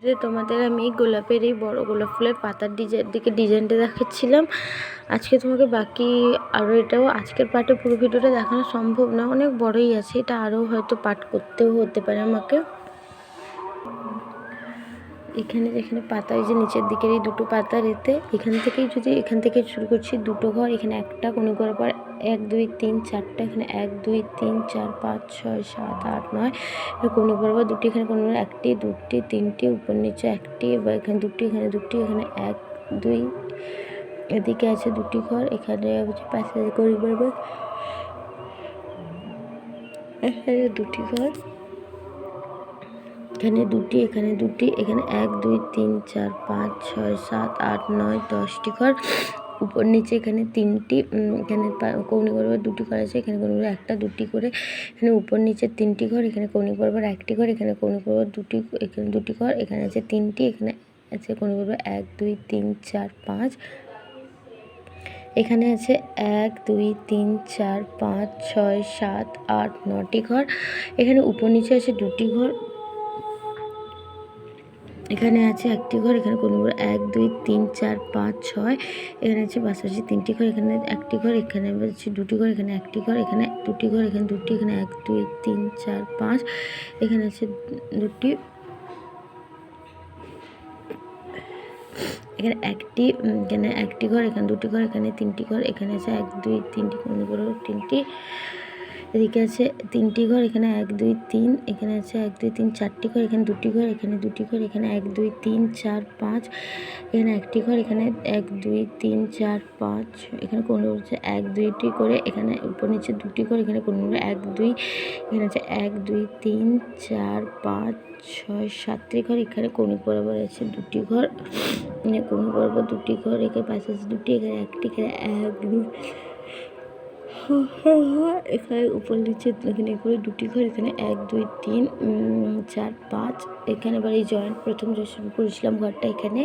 যে তোমাদের আমি গোলাপের এই বড় গোলাপ ফুলের পাতার ডিজাইনটা দেখাচ্ছিলাম। আজকে তোমাকে বাকি আরও এটাও আজকের পার্টে পুরো ভিডিওটা দেখানো সম্ভব না, অনেক বড়ই আছে, এটা আরও হয়তো পার্ট করতেও হতে পারে আমাকে। এখানে যেখানে পাতা, এই যে নিচের দিকের এই দুটো পাতার এতে এখান থেকে শুরু করছি দুটো ঘর, এখানে একটা কোনো করার পর 1 2 3 4টা, এখানে 1 2 3 4 5 6 7 8 9 কোনো বরাবর দুটি, এখানে কোনো একটি দুটি তিনটি, উপর নিচে একটি, বা এখানে দুটি, এখানে দুটি, এখানে 1 2, এদিকে আছে দুটি ঘর, এখানে হচ্ছে পাশে কোনো বরাবর এখানে দুটি ঘর, এখানে দুটি, এখানে দুটি, এখানে 1 2 3 4 5 6 7 8 9 10টি ঘর, উপর নিচে এখানে তিনটি, এখানে কৌণিক বরাবর দুটি ঘর আছে, এখানে কৌণিক বরাবর একটা দুটি করে, এখানে উপর নিচে তিনটি ঘর, এখানে কৌণিক বরাবর একটি ঘর, এখানে কৌণিক বরাবর দুটি, এখানে দুটি ঘর, এখানে আছে তিনটি, এখানে আছে কৌণিক বরাবর 1 2 3 4 5, এখানে আছে 1 2 3 4 5 6 7 8 9টি ঘর, এখানে উপর নিচে আছে দুটি ঘর, এখানে আছে একটি ঘর, এখানে কোনো 1 2 3 4 5 6, এখানে আছে পাশাপাশি তিনটি ঘর, এখানে একটি ঘর, এখানে আছে দুটি ঘর, এখানে একটি ঘর, এখানে দুটি ঘর, এখানে দুটি, এখানে 1 2 3 4 5, এখানে আছে দুটি, এখানে একটি, এখানে একটি ঘর, এখানে দুটি ঘর, এখানে তিনটি ঘর, এখানে আছে 1 2 3টি কোনো ঘর, তিনটি, এদিকে আছে তিনটি ঘর, এখানে 1 2 3, এখানে আছে 1 2 3 4টি ঘর, এখানে দুটি ঘর, এখানে দুটি ঘর, এখানে 1 2 3 4 5, এখানে একটি ঘর, এখানে 1 2 3 4 5, এখানে কোনো হচ্ছে 1 2টি করে, এখানে উপর নিচে দুটি ঘর, এখানে কোনো 1 2, এখানে আছে 1 2 3 4 5 6 7টি ঘর, এখানে কৌণিক বরাবর আছে দুটি ঘর, কৌণিক বরাবর দুটি ঘর, এখানে পাশে আছে দুটি, এখানে একটি, এখানে 1 2, এখানে উপর নিচে এখানে করে দুটি ঘর, এখানে 1 2 3 4 5, এখানে আবার এই জয়েন্ট প্রথম যে শুরু করেছিলাম ঘরটা, এখানে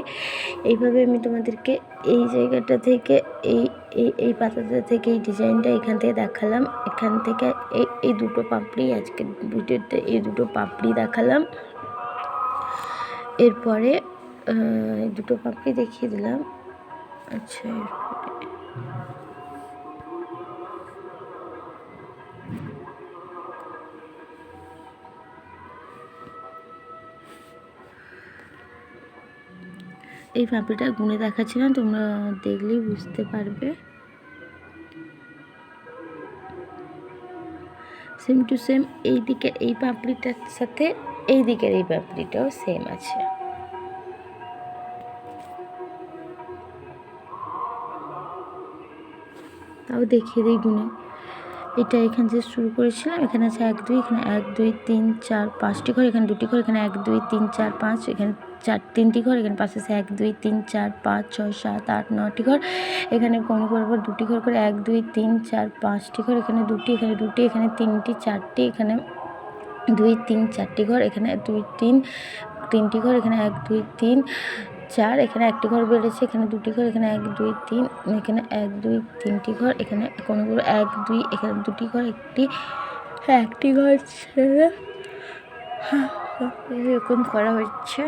এইভাবে আমি তোমাদেরকে এই জায়গাটা থেকে এই পাতাটা থেকে এই ডিজাইনটা এখান থেকে দেখালাম, এখান থেকে এই দুটো পাপড়ি আজকে ভিডিওতে এই দুটো পাপড়ি দেখালাম, এরপরে দুটো পাপড়ি দেখিয়ে দিলাম। আচ্ছা, এই পাপড়িটা গুনে দেখাচ্ছিলাম, তোমরা দেখলেই বুঝতে পারবে। সেম টু সেম এই দিকের এই পাপড়িটার সাথে এই দিকের এই পাপড়িটাও সেম আছে। তাও দেখিয়ে দিই গুনে। এটা এখানে যে শুরু করেছিলাম, এখানে আছে 1 2, এখানে 1 2 3 4 5টি ঘর, এখানে দুটি ঘর, এখানে 1 2 3 4 5, এখানে তিনটি ঘর, এখানে পাশে আছে 1 2 3 4 5 6 7 8 9টি ঘর, এখানে কৌণিক বরাবর দুটি ঘর করে 1 2 3 4 5টি ঘর, এখানে দুটি, এখানে দুটি, এখানে তিনটি, চারটি, এখানে 2 3 4টি ঘর, এখানে 2 3 তিনটি ঘর, এখানে 1 2 3 4, এখানে একটি ঘর বেড়েছে, এখানে দুটি ঘর, এখানে 1 2 3, এখানে 1 2 3টি ঘর, এখানে কোনো 1 2, এখানে দুটি ঘর, একটি ঘর ছেড়ে এরকম করা হচ্ছে।